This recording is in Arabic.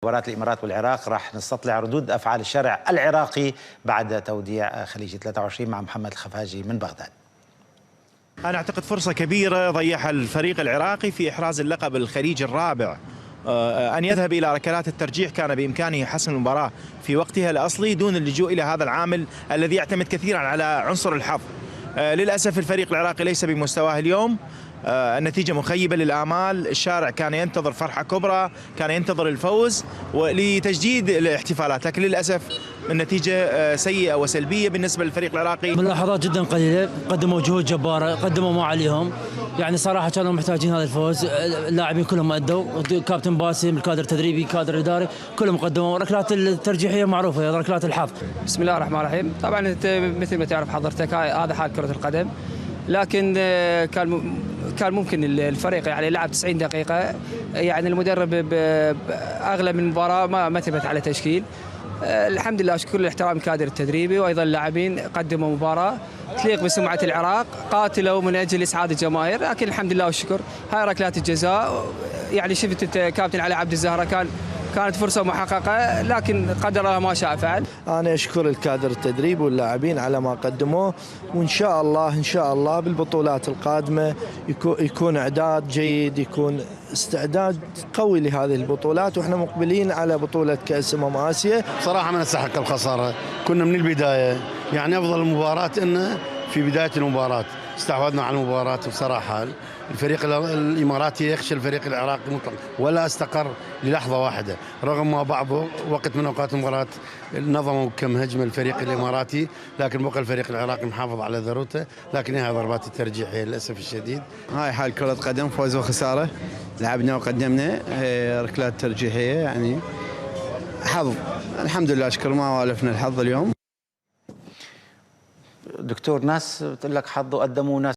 مباراة الإمارات والعراق راح نستطلع ردود أفعال الشارع العراقي بعد توديع خليجي 23 مع محمد الخفاجي من بغداد. أنا أعتقد فرصة كبيرة ضيعها الفريق العراقي في إحراز اللقب الخليجي الرابع. أن يذهب إلى ركلات الترجيح كان بإمكانه حسم المباراة في وقتها الأصلي دون اللجوء إلى هذا العامل الذي يعتمد كثيرا على عنصر الحظ. للأسف الفريق العراقي ليس بمستواه اليوم. النتيجة مخيبة للآمال، الشارع كان ينتظر فرحة كبرى، كان ينتظر الفوز ولتجديد الاحتفالات، لكن للأسف النتيجة سيئة وسلبية بالنسبة للفريق العراقي. ملاحظات جدا قليلة، قدموا جهود جبارة، قدموا ما عليهم، يعني صراحة كانوا محتاجين هذا الفوز. اللاعبين كلهم أدوا، كابتن باسم، الكادر التدريبي، الكادر الإداري، كلهم قدموا. ركلات الترجيحية معروفة، ركلات الحظ. بسم الله الرحمن الرحيم. طبعا انت مثل ما تعرف حضرتك هذا حال كرة القدم، لكن كان ممكن الفريق يعني لعب 90 دقيقة، يعني المدرب بأغلب من المباراة ما ثبت على تشكيل. الحمد لله كل الاحترام الكادر التدريبي وايضا اللاعبين قدموا مباراة تليق بسمعة العراق، قاتلوا من اجل اسعاد الجماهير، لكن الحمد لله والشكر هاي ركلات الجزاء. يعني شفت كابتن علي عبد الزهرة كانت فرصة محققة، لكن قدر الله ما شاء فعل. أنا أشكر الكادر التدريب واللاعبين على ما قدموه، وإن شاء الله بالبطولات القادمة يكون إعداد جيد، يكون استعداد قوي لهذه البطولات، وإحنا مقبلين على بطولة كأس آسيا. صراحة ما نستحق الخسارة، كنا من البداية يعني أفضل المباراة إنه في بداية المباراة استحوذنا على المباراة. بصراحة الفريق الإماراتي يخشى الفريق العراقي مطلقا، ولا استقر للحظة واحدة، رغم ما بعض وقت من أوقات المباراة نظموا كم هجمة الفريق الإماراتي، لكن بقى الفريق العراقي محافظ على ذروته، لكن هي ضربات الترجيحية للأسف الشديد. هاي حال كرة قدم، فوز وخسارة، لعبنا وقدمنا، ركلات ترجيحية، يعني حظ. الحمد لله أشكر ما والفنا الحظ اليوم. دكتور، ناس بتقول لك حظ وقدموا، ناس